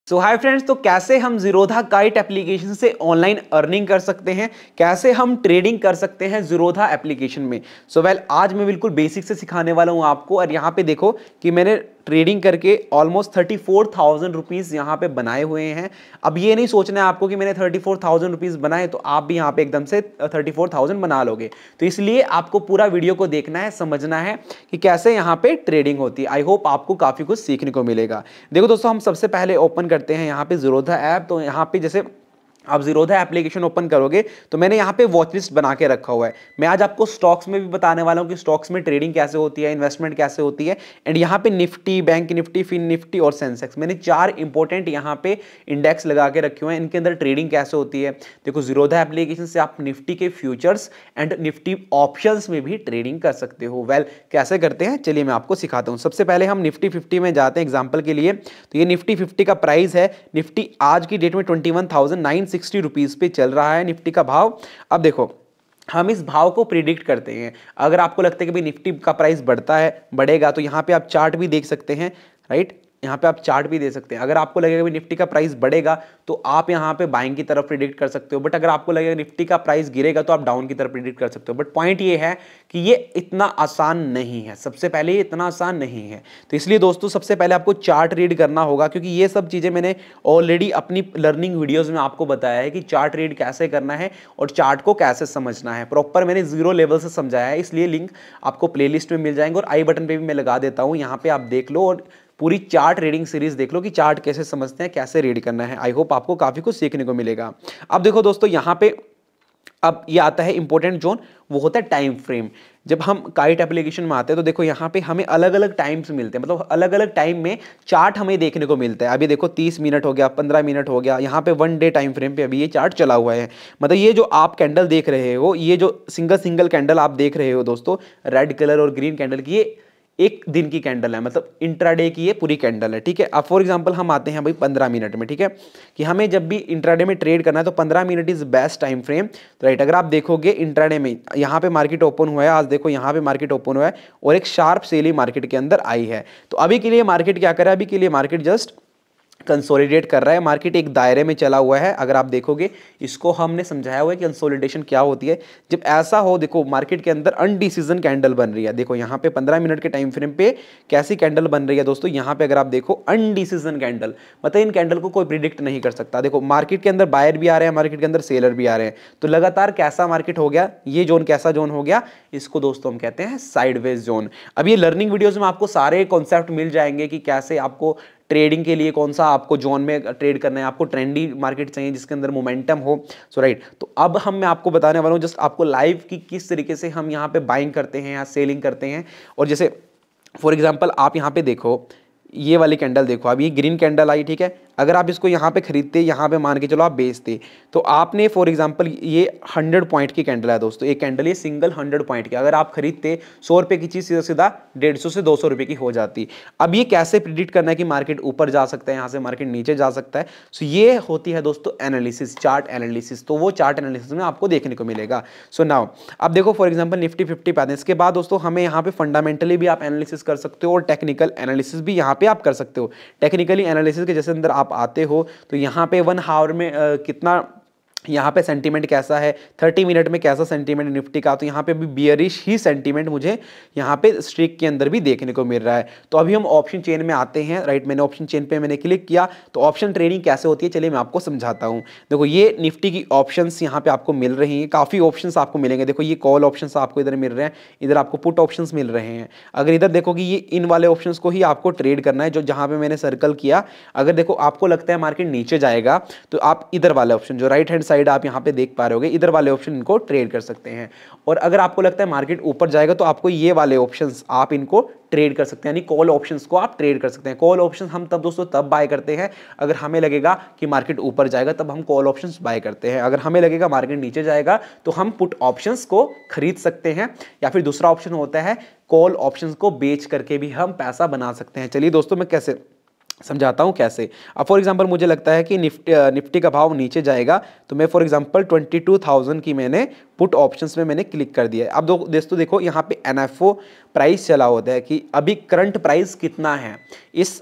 सो hi friends, तो कैसे हम ज़ीरोधा काइट एप्लीकेशन से ऑनलाइन अर्निंग कर सकते हैं, कैसे हम ट्रेडिंग कर सकते हैं ज़ीरोधा एप्लीकेशन में। आज मैं बिल्कुल बेसिक से सिखाने वाला हूं आपको। और यहाँ पे देखो कि मैंने ट्रेडिंग करके ऑलमोस्ट 34,000 रुपीज़ यहाँ पे बनाए हुए हैं। अब ये नहीं सोचना है आपको कि मैंने 34,000 रुपीज़ बनाए तो आप भी यहाँ पे एकदम से 34,000 बना लोगे। तो इसलिए आपको पूरा वीडियो को देखना है, समझना है कि कैसे यहाँ पे ट्रेडिंग होती है। आई होप आपको काफ़ी कुछ सीखने को मिलेगा। देखो दोस्तों, हम सबसे पहले ओपन करते हैं यहाँ पे ज़ीरोधा ऐप। तो यहाँ पे जैसे आप ज़ीरोधा एप्लीकेशन ओपन करोगे तो मैंने यहाँ पे वॉच लिस्ट बना के रखा हुआ है। मैं आज आपको स्टॉक्स में भी बताने वाला हूँ कि स्टॉक्स में ट्रेडिंग कैसे होती है, इन्वेस्टमेंट कैसे होती है। एंड यहाँ पे निफ्टी, बैंक निफ्टी, फिन निफ्टी और सेंसेक्स, मैंने 4 इंपॉर्टेंट यहाँ पे इंडेक्स लगा के रखे हुए हैं। इनके अंदर ट्रेडिंग कैसे होती है। देखो, ज़ीरोधा एप्लीकेशन से आप निफ्टी के फ्यूचर्स एंड निफ्टी ऑप्शंस में भी ट्रेडिंग कर सकते हो। कैसे करते हैं चलिए मैं आपको सिखाता हूँ। सबसे पहले हम निफ्टी 50 में जाते हैं एग्जाम्पल के लिए। तो ये निफ्टी 50 का प्राइस है। निफ्टी आज की डेट में 21,960 रुपीज़ पे चल रहा है निफ्टी का भाव। अब देखो, हम इस भाव को प्रिडिक्ट करते हैं। अगर आपको लगता है कि भाई निफ्टी का प्राइस बढ़ेगा तो यहाँ पे आप चार्ट भी देख सकते हैं, राइट। यहाँ पे आप चार्ट भी दे सकते हैं। अगर आपको लगेगा कि निफ्टी का प्राइस बढ़ेगा तो आप यहाँ पे बाइंग की तरफ प्रिडिक्ट कर सकते हो। बट अगर आपको लगेगा निफ्टी का प्राइस गिरेगा तो आप डाउन की तरफ प्रिडिक्ट कर सकते हो। बट पॉइंट ये है कि ये इतना आसान नहीं है। सबसे पहले ये इतना आसान नहीं है। तो इसलिए दोस्तों, सबसे पहले आपको चार्ट रीड करना होगा, क्योंकि ये सब चीज़ें मैंने ऑलरेडी अपनी लर्निंग वीडियोज़ में आपको बताया है कि चार्ट रीड कैसे करना है और चार्ट को कैसे समझना है। प्रॉपर मैंने 0 लेवल से समझाया है, इसलिए लिंक आपको प्लेलिस्ट में मिल जाएंगे और आई बटन पे भी मैं लगा देता हूँ। यहाँ पे आप देख लो और पूरी चार्ट रीडिंग सीरीज देख लो कि चार्ट कैसे समझते हैं, कैसे रीड करना है। आई होप आपको काफ़ी कुछ सीखने को मिलेगा। अब देखो दोस्तों, यहाँ पे अब ये आता है इंपॉर्टेंट जोन, वो होता है टाइम फ्रेम। जब हम काइट एप्लीकेशन में आते हैं तो देखो यहाँ पे हमें अलग अलग टाइम्स मिलते हैं, मतलब अलग अलग टाइम में चार्ट हमें देखने को मिलता है। अभी देखो 30 मिनट हो गया, 15 मिनट हो गया, यहाँ पे 1 डे टाइम फ्रेम पे अभी ये चार्ट चला हुआ है। मतलब ये जो आप कैंडल देख रहे हो, ये जो सिंगल कैंडल आप देख रहे हो दोस्तों, रेड कलर और ग्रीन कैंडल की, ये एक दिन की कैंडल है, मतलब इंट्राडे की ये पूरी कैंडल है, ठीक है। अब फॉर एग्जांपल हम आते हैं भाई 15 मिनट में, ठीक है, कि हमें जब भी इंट्राडे में ट्रेड करना है तो 15 minute is best time frame, right. अगर आप देखोगे इंट्राडे में यहाँ पे मार्केट ओपन हुआ है, आज देखो यहाँ पे मार्केट ओपन हुआ है और एक शार्प सेल मार्केट के अंदर आई है। तो अभी के लिए मार्केट क्या कर रहा है, अभी के लिए मार्केट जस्ट कंसोलिडेट कर रहा है। मार्केट एक दायरे में चला हुआ है। अगर आप देखोगे, इसको हमने समझाया हुआ है कि कंसोलिडेशन क्या होती है। जब ऐसा हो, देखो मार्केट के अंदर अनडिसीजन कैंडल बन रही है। देखो यहाँ पे 15 मिनट के टाइम फ्रेम पे कैसी कैंडल बन रही है दोस्तों, यहाँ पे अगर आप देखो अनडिसीजन कैंडल, मतलब इन कैंडल को कोई प्रिडिक्ट नहीं कर सकता। देखो मार्केट के अंदर बायर भी आ रहे हैं, मार्केट के अंदर सेलर भी आ रहे हैं। तो लगातार कैसा मार्केट हो गया, ये जोन कैसा जोन हो गया, इसको दोस्तों हम कहते हैं साइडवेज जोन। अब ये लर्निंग वीडियोज में आपको सारे कॉन्सेप्ट मिल जाएंगे कि कैसे आपको ट्रेडिंग के लिए कौन सा आपको जोन में ट्रेड करना है। आपको ट्रेंडी मार्केट चाहिए जिसके अंदर मोमेंटम हो, सो राइट। तो अब मैं आपको बताने वाला हूँ जस्ट आपको लाइव की किस तरीके से हम यहाँ पे बाइंग करते हैं या सेलिंग करते हैं। और जैसे फॉर एग्जांपल आप यहाँ पे देखो, ये वाली कैंडल देखो, अब ये ग्रीन कैंडल आई, ठीक है। अगर आप इसको यहाँ पे खरीदते, यहाँ पे मान के चलो आप बेचते, तो आपने फॉर एग्जांपल ये 100 पॉइंट की कैंडल है दोस्तों, एक कैंडल ये सिंगल 100 पॉइंट की, अगर आप खरीदते 100 रुपये की चीज़ सीधा सीधा 150 से 200 रुपये की हो जाती। अब ये कैसे प्रिडिक्ट करना है कि मार्केट ऊपर जा सकता है, यहाँ से मार्केट नीचे जा सकता है। सो ये होती है दोस्तों एनालिसिस, चार्ट एनालिसिस। तो वो चार्ट एनालिसिस में आपको देखने को मिलेगा। सो नाउ अब देखो फॉर एग्जाम्पल निफ्टी 50 पे आते हैं। इसके बाद दोस्तों हमें यहाँ पे फंडामेंटली भी आप एनालिसिस कर सकते हो और टेक्निकल एनालिसिस भी यहाँ पे आप कर सकते हो। टेक्निकली एनालिसिस के जैसे अंदर आप आते हो तो यहाँ पे 1 आवर में कितना यहाँ पे सेंटीमेंट कैसा है, 30 मिनट में कैसा सेंटीमेंट निफ्टी का। तो यहाँ पे भी बियरिश ही सेंटीमेंट मुझे यहाँ पे स्ट्रिक के अंदर भी देखने को मिल रहा है। तो अभी हम ऑप्शन चेन में आते हैं, राइट। मैंने ऑप्शन चेन पे मैंने क्लिक किया। तो ऑप्शन ट्रेडिंग कैसे होती है चलिए मैं आपको समझाता हूँ। देखो ये निफ्टी की ऑप्शंस यहाँ पे आपको मिल रही हैं, काफ़ी ऑप्शंस आपको मिलेंगे। देखो ये कॉल ऑप्शंस आपको इधर मिल रहे हैं, इधर आपको पुट ऑप्शंस मिल रहे हैं। अगर इधर देखोगे ये इन वाले ऑप्शंस को ही आपको ट्रेड करना है, जो जहाँ पे मैंने सर्कल किया। अगर देखो आपको लगता है मार्केट नीचे जाएगा तो आप इधर वाले ऑप्शन जो राइट हैंड साइड आप यहाँ पे देख पा रहे होगे, इधर वाले ऑप्शन इनको ट्रेड कर सकते हैं। और अगर आपको लगता है मार्केट ऊपर जाएगा तो आपको ये वाले ऑप्शंस आप इनको ट्रेड कर सकते हैं, यानी कॉल ऑप्शंस को आप ट्रेड कर सकते हैं। कॉल ऑप्शंस हम तब दोस्तों तब बाय करते हैं अगर हमें लगेगा कि मार्केट ऊपर जाएगा, तब हम कॉल ऑप्शंस बाय करते हैं। अगर हमें लगेगा मार्केट नीचे जाएगा तो हम पुट ऑप्शंस को खरीद सकते हैं, या फिर दूसरा ऑप्शन होता है कॉल ऑप्शंस को बेच करके भी हम पैसा बना सकते हैं। चलिए दोस्तों मैं कैसे समझाता हूँ कैसे। अब फॉर एग्जांपल मुझे लगता है कि निफ्टी का भाव नीचे जाएगा, तो मैं फॉर एग्जांपल 22,000 की मैंने पुट ऑप्शंस में मैंने क्लिक कर दिया है। अब दोस्तों देखो यहाँ पे एनएफओ प्राइस चला होता है कि अभी करंट प्राइस कितना है इस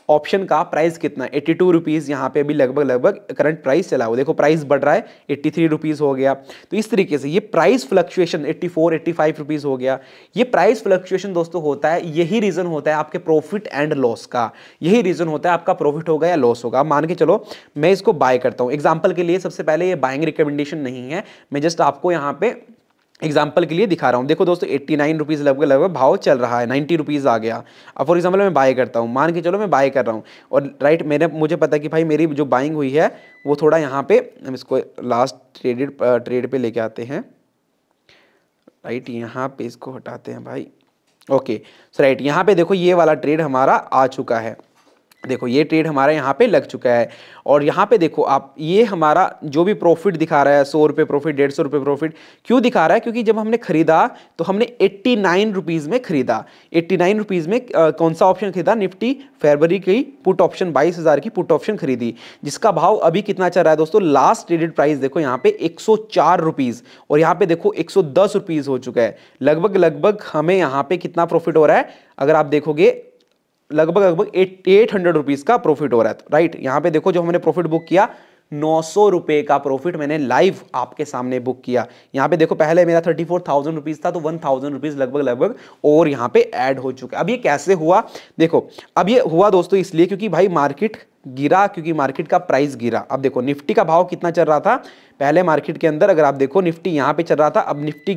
ऑप्शन का प्राइस कितना, 82 रुपीज़ यहाँ पे अभी लगभग करंट प्राइस चला हुआ, देखो प्राइस बढ़ रहा है, 83 रुपीज़ हो गया। तो इस तरीके से ये प्राइस फ्लक्चुएशन 84 85 रुपीज़ हो गया। ये प्राइस फ्लक्चुएशन दोस्तों होता है, यही रीज़न होता है आपके प्रॉफिट एंड लॉस का, यही रीज़न होता है आपका प्रॉफिट होगा या लॉस होगा। मान के चलो मैं इसको बाय करता हूँ एग्जाम्पल के लिए, सबसे पहले ये बाइंग रिकमेंडेशन नहीं है, मैं जस्ट आपको यहाँ पे एग्जाम्पल के लिए दिखा रहा हूँ। देखो दोस्तों 89 रुपीज़ लगभग भाव चल रहा है, 90 रुपीज़ आ गया। अब फॉर एग्जाम्पल मैं बाय करता हूँ, मान के चलो मैं बाय कर रहा हूँ और राइट मुझे पता है कि भाई मेरी जो बाइंग हुई है वो थोड़ा यहाँ पे, हम इसको लास्ट ट्रेड पे लेके आते हैं, राइट यहाँ पे इसको हटाते हैं भाई। ओके सो राइट यहाँ पे देखो ये वाला ट्रेड हमारा आ चुका है, देखो ये ट्रेड हमारा यहाँ पे लग चुका है। और यहाँ पे देखो आप, ये हमारा जो भी प्रॉफिट दिखा रहा है 100 रुपये प्रॉफिट, 150 रुपये प्रॉफिट, क्यों दिखा रहा है? क्योंकि जब हमने खरीदा तो हमने 89 रुपीज़ में खरीदा। 89 रुपीज़ में कौन सा ऑप्शन खरीदा? निफ्टी फरवरी की पुट ऑप्शन, 22,000 की पुट ऑप्शन खरीदी, जिसका भाव अभी कितना चल रहा है दोस्तों? लास्ट ट्रेडेड प्राइस देखो यहाँ पे 104 रुपीज़ और यहाँ पे देखो 110 रुपीज़ हो चुका है। लगभग हमें यहाँ पे कितना प्रॉफिट हो रहा है? अगर आप देखोगे लगभग 800 रुपीज़ का प्रॉफिट हो रहा है, राइट। यहाँ पे देखो जो हमने प्रॉफिट बुक किया 900 रुपये का प्रॉफिट मैंने लाइव आपके सामने बुक किया। यहाँ पे देखो पहले मेरा 34,000 रुपीज़ था, तो 1,000 रुपीज़ लगभग और यहाँ पे ऐड हो चुका है। अब ये कैसे हुआ? देखो अब ये हुआ दोस्तों इसलिए क्योंकि भाई मार्केट गिरा, क्योंकि मार्केट का प्राइस गिरा। अब देखो निफ्टी का भाव कितना चल रहा था पहले मार्केट के अंदर, अगर आप देखो निफ्टी यहाँ पे चल रहा था, अब निफ्टी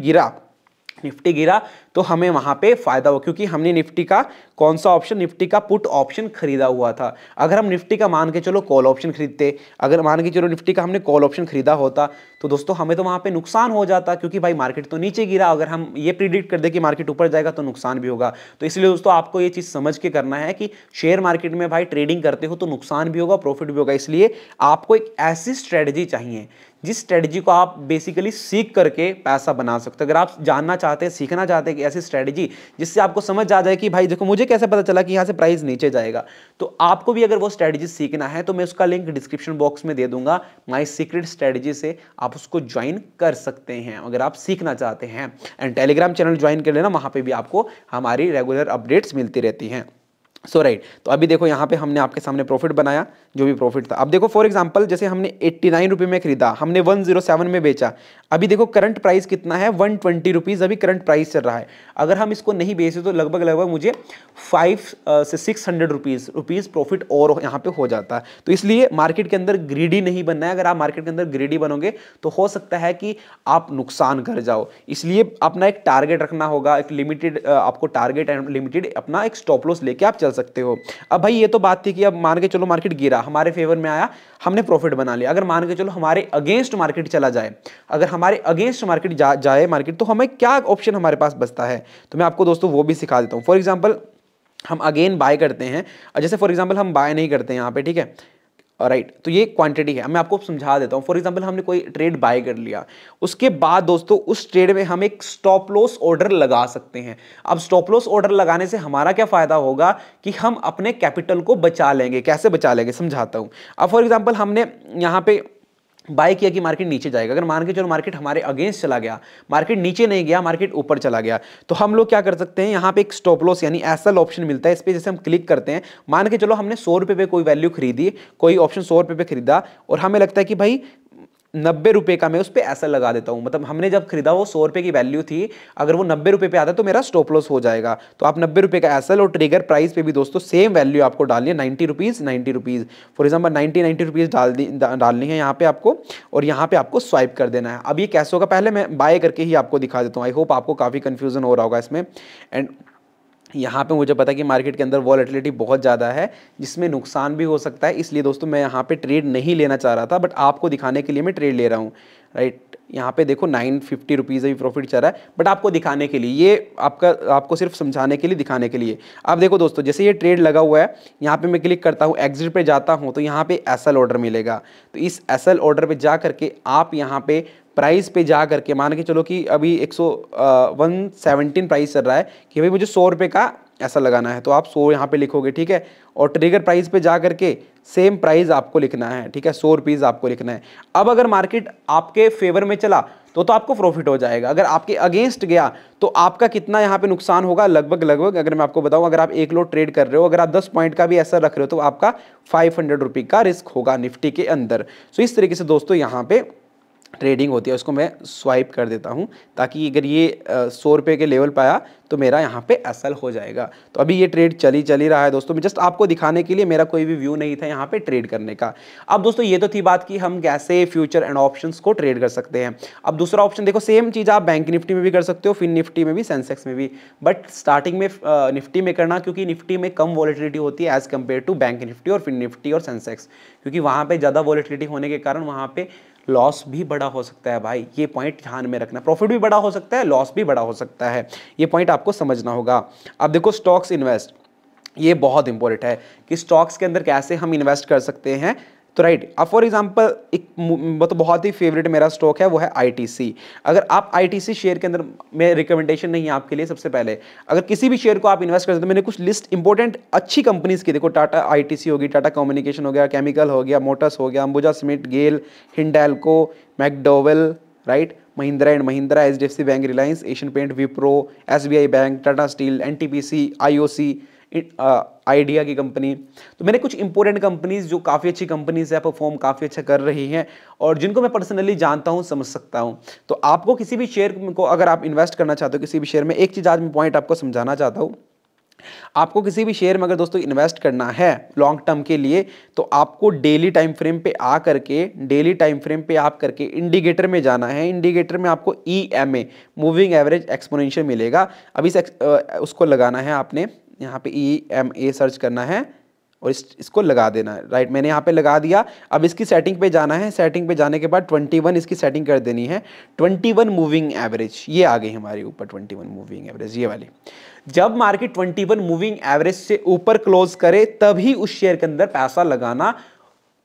गिरा तो हमें वहां पे फायदा हो, क्योंकि हमने निफ्टी का कौन सा ऑप्शन? निफ्टी का पुट ऑप्शन खरीदा हुआ था। अगर हम निफ्टी का मान के चलो कॉल ऑप्शन खरीदते, अगर मान के चलो निफ्टी का हमने कॉल ऑप्शन खरीदा होता तो दोस्तों हमें तो वहां पे नुकसान हो जाता, क्योंकि भाई मार्केट तो नीचे गिरा। अगर हम ये प्रिडिक्ट कर दे कि मार्केट ऊपर जाएगा तो नुकसान भी होगा। तो इसलिए दोस्तों आपको ये चीज समझ के करना है कि शेयर मार्केट में भाई ट्रेडिंग करते हो तो नुकसान भी होगा, प्रॉफिट भी होगा। इसलिए आपको एक ऐसी स्ट्रेटजी चाहिए जिस स्ट्रेटजी को आप बेसिकली सीख करके पैसा बना सकते हो। अगर आप जानना चाहते हैं, सीखना चाहते हैं कि ऐसी स्ट्रेटजी जिससे आपको समझ आ जाए कि भाई देखो मुझे कैसे पता चला कि यहाँ से प्राइस नीचे जाएगा, तो आपको भी अगर वो स्ट्रेटजी सीखना है तो मैं उसका लिंक डिस्क्रिप्शन बॉक्स में दे दूंगा। माय सीक्रेट स्ट्रेटजी से आप उसको ज्वाइन कर सकते हैं अगर आप सीखना चाहते हैं। एंड टेलीग्राम चैनल ज्वाइन कर लेना, वहाँ पर भी आपको हमारी रेगुलर अपडेट्स मिलती रहती हैं। सो राइट, तो अभी देखो यहाँ पे हमने आपके सामने प्रॉफिट बनाया, जो भी प्रॉफिट था। अब देखो फॉर एग्जांपल जैसे हमने 89 रुपये में खरीदा, हमने 107 में बेचा। अभी देखो करंट प्राइस कितना है? 120 रुपीज़ अभी करंट प्राइस चल रहा है। अगर हम इसको नहीं बेचे तो लगभग मुझे 5 से 600 रुपीज़ प्रॉफिट और यहाँ पे हो जाता है। तो इसलिए मार्केट के अंदर ग्रीडी नहीं बनना है। अगर आप मार्केट के अंदर ग्रीडी बनोगे तो हो सकता है कि आप नुकसान कर जाओ। इसलिए अपना एक टारगेट रखना होगा, एक लिमिटेड आपको टारगेट एंड लिमिटेड अपना एक स्टॉप लॉस लेके आप चल सकते हो। अब भाई ये तो बात थी कि अब मान के चलो मार्केट गिरा, हमारे फेवर में आया, हमने प्रॉफिट बना लिया। अगर मान के चलो हमारे अगेंस्ट मार्केट चला जाए, अगर हमारे अगेंस्ट मार्केट जाए मार्केट, तो हमें क्या ऑप्शन हमारे पास बचता है? तो मैं आपको दोस्तों वो भी सिखा देता हूं। फॉर एग्जांपल हम अगेन बाय करते हैं, जैसे फॉर एग्जांपल हम बाय नहीं करते यहाँ पे, ठीक है, राइट। तो ये क्वांटिटी है, मैं आपको समझा देता हूँ। फॉर एग्जांपल हमने कोई ट्रेड बाय कर लिया, उसके बाद दोस्तों उस ट्रेड में हम एक स्टॉप लॉस ऑर्डर लगा सकते हैं। अब स्टॉप लॉस ऑर्डर लगाने से हमारा क्या फायदा होगा कि हम अपने कैपिटल को बचा लेंगे। कैसे बचा लेंगे समझाता हूँ। अब फॉर एग्जांपल हमने यहाँ पे बाय किया कि मार्केट नीचे जाएगा, अगर मान के चलो मार्केट हमारे अगेंस्ट चला गया, मार्केट नीचे नहीं गया, मार्केट ऊपर चला गया, तो हम लोग क्या कर सकते हैं? यहाँ पे एक स्टॉप लॉस यानी एसएल ऑप्शन मिलता है, इस पे जैसे हम क्लिक करते हैं, मान के चलो हमने 100 रुपये पे कोई वैल्यू खरीदी, कोई ऑप्शन 100 रुपये पे खरीदा और हमें लगता है कि भाई 90 रुपये का मैं उस पर ऐसा लगा देता हूँ। मतलब हमने जब खरीदा वो 100 रुपये की वैल्यू थी, अगर वो 90 रुपये पे आता तो मेरा स्टॉप लॉस हो जाएगा। तो आप 90 रुपये का एसएल और ट्रिगर प्राइस पे भी दोस्तों सेम वैल्यू आपको डालनी है, 90 रुपीज़। फॉर एग्जाम्पल 90 रुपीज़ डालनी है यहाँ पे आपको, और यहाँ पे आपको स्वाइप कर देना है। अब ये कैसे होगा, पहले मैं बाय करके ही आपको दिखा देता हूँ। आई होप आपको काफ़ी कन्फ्यूजन हो रहा होगा इसमें। एंड यहाँ पे मुझे पता है कि मार्केट के अंदर वॉलेटिलिटी बहुत ज़्यादा है, जिसमें नुकसान भी हो सकता है। इसलिए दोस्तों मैं यहाँ पे ट्रेड नहीं लेना चाह रहा था, बट आपको दिखाने के लिए मैं ट्रेड ले रहा हूँ, राइट। यहाँ पे देखो 950 रुपीज़ अभी प्रॉफिट चल रहा है, बट आपको दिखाने के लिए, ये आपको सिर्फ समझाने के लिए, दिखाने के लिए। अब देखो दोस्तों जैसे ये ट्रेड लगा हुआ है, यहाँ पे मैं क्लिक करता हूँ, एग्जिट पे जाता हूँ, तो यहाँ पे एसएल ऑर्डर मिलेगा। तो इस एसएल ऑर्डर पे जा करके आप यहाँ पे प्राइस पे जा करके, मान के चलो कि अभी 117 प्राइस चल रहा है, कि भाई मुझे 100 रुपये का ऐसा लगाना है, तो आप 100 यहाँ पे लिखोगे, ठीक है। और ट्रिगर प्राइस पे जा करके सेम प्राइस आपको लिखना है, ठीक है, 100 रुपीज़ आपको लिखना है। अब अगर मार्केट आपके फेवर में चला तो आपको प्रॉफिट हो जाएगा, अगर आपके अगेंस्ट गया तो आपका कितना यहाँ पे नुकसान होगा, लगभग अगर मैं आपको बताऊँ, अगर आप 1 लोट ट्रेड कर रहे हो, अगर आप 10 पॉइंट का भी ऐसा रख रहे हो तो आपका 500 रुपये का रिस्क होगा निफ्टी के अंदर। सो इस तरीके से दोस्तों यहाँ पे ट्रेडिंग होती है। उसको मैं स्वाइप कर देता हूँ ताकि अगर ये 100 रुपये के लेवल पे आया तो मेरा यहाँ पे एसएल हो जाएगा। तो अभी ये ट्रेड चल ही रहा है दोस्तों, मैं जस्ट आपको दिखाने के लिए, मेरा कोई भी व्यू नहीं था यहाँ पे ट्रेड करने का। अब दोस्तों ये तो थी बात कि हम कैसे फ्यूचर एंड ऑप्शंस को ट्रेड कर सकते हैं। अब दूसरा ऑप्शन देखो, सेम चीज़ आप बैंक निफ्टी में भी कर सकते हो, फिन निफ्टी में भी, सेंसेक्स में भी, बट स्टार्टिंग में निफ्टी में करना, क्योंकि निफ्टी में कम वॉलेटिलिटी होती है as compare to bank Nifty और फिन निफ्टी और सेंसेक्स, क्योंकि वहाँ पर ज़्यादा वॉलेटिलिटी होने के कारण वहाँ पे लॉस भी बड़ा हो सकता है भाई, ये पॉइंट ध्यान में रखना। प्रॉफिट भी बड़ा हो सकता है, लॉस भी बड़ा हो सकता है, ये पॉइंट आपको समझना होगा। अब देखो स्टॉक्स इन्वेस्ट, ये बहुत इंपॉर्टेंट है कि स्टॉक्स के अंदर कैसे हम इन्वेस्ट कर सकते हैं। तो राइट, अब फॉर एग्जांपल एक तो बहुत ही फेवरेट मेरा स्टॉक है, वो है आईटीसी। अगर आप आईटीसी शेयर के अंदर, मैं रिकमेंडेशन नहीं है आपके लिए, सबसे पहले अगर किसी भी शेयर को आप इन्वेस्ट करते हैं, मैंने कुछ लिस्ट इंपॉर्टेंट अच्छी कंपनीज की, देखो टाटा आईटीसी होगी, टाटा कम्युनिकेशन हो गया, केमिकल हो गया, मोटर्स हो गया, Ambuja cement, GAIL, Hindalco, McDowell, right, Mahindra and Mahindra, HDFC bank, Reliance, Asian Paint, Wipro, SBI bank, Tata Steel, NTPC, IOC, Idea की कंपनी। तो मैंने कुछ इंपॉर्टेंट कंपनीज जो काफ़ी अच्छी कंपनीज है, परफॉर्म काफ़ी अच्छा कर रही हैं और जिनको मैं पर्सनली जानता हूं, समझ सकता हूं। तो आपको किसी भी शेयर को अगर आप इन्वेस्ट करना चाहते हो किसी भी शेयर में, एक चीज़ आज मैं पॉइंट आपको समझाना चाहता हूं, आपको किसी भी शेयर में अगर दोस्तों इन्वेस्ट करना है लॉन्ग टर्म के लिए, तो आपको डेली टाइम फ्रेम पे आ करके, डेली टाइम फ्रेम पे आप करके इंडिकेटर में जाना है। इंडिकेटर में आपको EMA, मूविंग एवरेज एक्सपोनेंशियल मिलेगा। अभी उसको लगाना है आपने, यहाँ पे EMA सर्च करना है और इसको लगा देना है, राइट। मैंने यहाँ पे लगा दिया। अब इसकी सेटिंग पे जाना है, सेटिंग पे जाने के बाद 21 इसकी सेटिंग कर देनी है, 21 मूविंग एवरेज, ये आ गई हमारे ऊपर 21 मूविंग एवरेज, ये वाली। जब मार्केट 21 मूविंग एवरेज से ऊपर क्लोज करे तभी उस शेयर के अंदर पैसा लगाना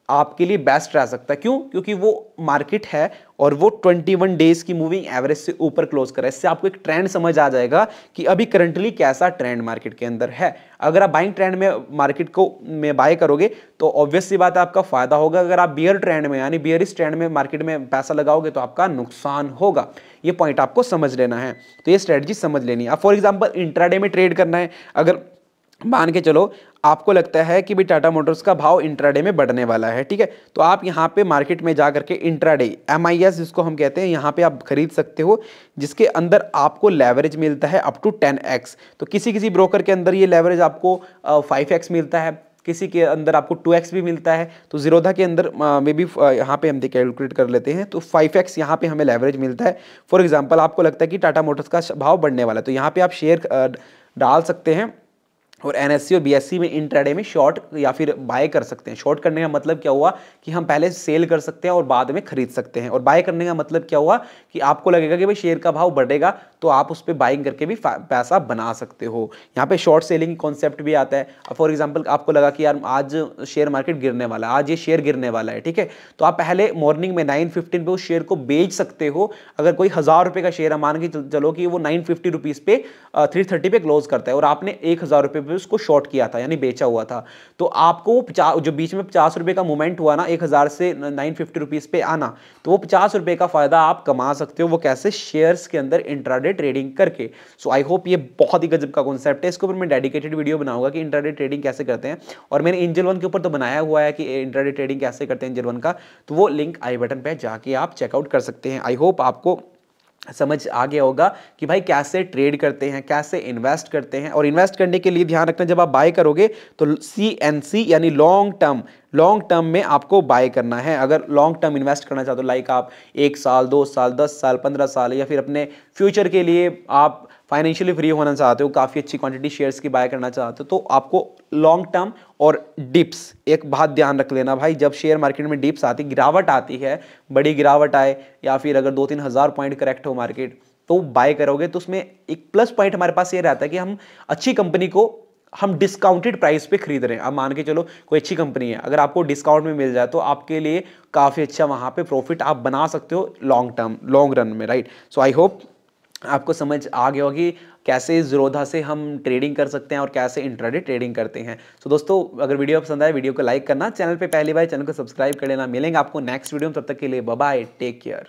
आपके लिए बेस्ट रह सकता है। क्यों? क्योंकि वो मार्केट है और वो 21 डेज की मूविंग एवरेज से ऊपर क्लोज करे। इससे आपको एक ट्रेंड समझ आ जाएगा कि अभी करंटली कैसा ट्रेंड मार्केट के अंदर है। अगर आप बाइंग ट्रेंड में मार्केट को में बाय करोगे तो ऑब्वियस सी बात है आपका फायदा होगा। अगर आप बियर ट्रेंड में यानी बियरिश ट्रेंड में मार्केट में पैसा लगाओगे तो आपका नुकसान होगा। ये पॉइंट आपको समझ लेना है, तो ये स्ट्रेटजी समझ लेनी है। अब फॉर एग्जाम्पल इंट्राडे में ट्रेड करना है, अगर मान के चलो आपको लगता है कि भाई टाटा मोटर्स का भाव इंट्राडे में बढ़ने वाला है, ठीक है, तो आप यहाँ पे मार्केट में जा करके इंट्राडे MIS जिसको हम कहते हैं, यहाँ पे आप खरीद सकते हो, जिसके अंदर आपको लेवरेज मिलता है अप टू 10x। तो किसी किसी ब्रोकर के अंदर ये लेवरेज आपको 5x मिलता है, किसी के अंदर आपको 2x भी मिलता है। तो जीरोधा के अंदर मे बी यहाँ पे हम कैलकुलेट कर लेते हैं, तो 5x यहाँ पे हमें लेवरेज मिलता है। फॉर एग्जांपल आपको लगता है कि टाटा मोटर्स का भाव बढ़ने वाला है, तो यहाँ पे आप शेयर डाल सकते हैं और NSE और BSE में इंट्राडे में शॉर्ट या फिर बाय कर सकते हैं। शॉर्ट करने का मतलब क्या हुआ कि हम पहले सेल कर सकते हैं और बाद में खरीद सकते हैं, और बाय करने का मतलब क्या हुआ कि आपको लगेगा कि भाई शेयर का भाव बढ़ेगा तो आप उस पर बाइंग करके भी पैसा बना सकते हो। यहाँ पे शॉर्ट सेलिंग की कॉन्सेप्ट भी आता है। फॉर एग्जाम्पल आपको लगा कि यार आज शेयर मार्केट गिरने वाला है, आज ये शेयर गिरने वाला है, ठीक है, तो आप पहले मॉर्निंग में 9:15 पे उस शेयर को बेच सकते हो। अगर कोई 1000 रुपये का शेयर है, मान के चलो कि वो 950 रुपीज़ पे 330 पे क्लोज करता है और आपने 1000 रुपये पे उसको शॉर्ट किया था यानी बेचा हुआ था, तो आपको जो बीच में 50 रुपये का मूवमेंट हुआ ना 1000 से 950 रुपीज़ पे आना, तो वो 50 रुपये का फायदा आप कमा सकते हो। वो कैसे? शेयर्स के अंदर इंट्राडे ट्रेडिंग करके। सो आई होप ये बहुत ही गजब का कॉन्सेप्ट है। इसके ऊपर मैं डेडिकेटेड वीडियो बनाऊंगा कि इंट्राडे ट्रेडिंग कैसे करते हैं, और मैंने एंजल वन के ऊपर तो बनाया हुआ है कि इंट्राडे ट्रेडिंग कैसे करते हैं एंजल वन का, तो वो लिंक आई बटन पे जाके आप चेकआउट कर सकते हैं। आई होप आपको समझ आ गया होगा कि भाई कैसे ट्रेड करते हैं, कैसे इन्वेस्ट करते हैं। और इन्वेस्ट करने के लिए ध्यान रखना, जब आप बाय करोगे तो CNC यानी लॉन्ग टर्म में आपको बाय करना है। अगर लॉन्ग टर्म इन्वेस्ट करना चाहते हो, लाइक आप 1 साल 2 साल 10 साल 15 साल या फिर अपने फ्यूचर के लिए आप फाइनेंशियली फ्री होना चाहते हो, काफ़ी अच्छी क्वांटिटी शेयर्स की बाय करना चाहते हो, तो आपको लॉन्ग टर्म और डिप्स, एक बात ध्यान रख लेना भाई, जब शेयर मार्केट में डिप्स आती, गिरावट आती है, बड़ी गिरावट आए या फिर अगर 2-3 हज़ार पॉइंट करेक्ट हो मार्केट, तो बाय करोगे तो उसमें एक प्लस पॉइंट हमारे पास ये रहता है कि हम अच्छी कंपनी को हम डिस्काउंटेड प्राइस पे खरीद रहे हैं। अब मान के चलो कोई अच्छी कंपनी है, अगर आपको डिस्काउंट में मिल जाए तो आपके लिए काफ़ी अच्छा वहाँ पे प्रॉफिट आप बना सकते हो लॉन्ग रन में, राइट। सो आई होप आपको समझ आ गया होगा कि कैसे ज़ीरोधा से हम ट्रेडिंग कर सकते हैं और कैसे इंट्राडे ट्रेडिंग करते हैं। सो दोस्तों, अगर वीडियो पसंद आए वीडियो को लाइक करना, चैनल पे पहली बार चैनल को सब्सक्राइब कर लेना। मिलेंगे आपको नेक्स्ट वीडियो में, तब तक के लिए बाय बाय, टेक केयर।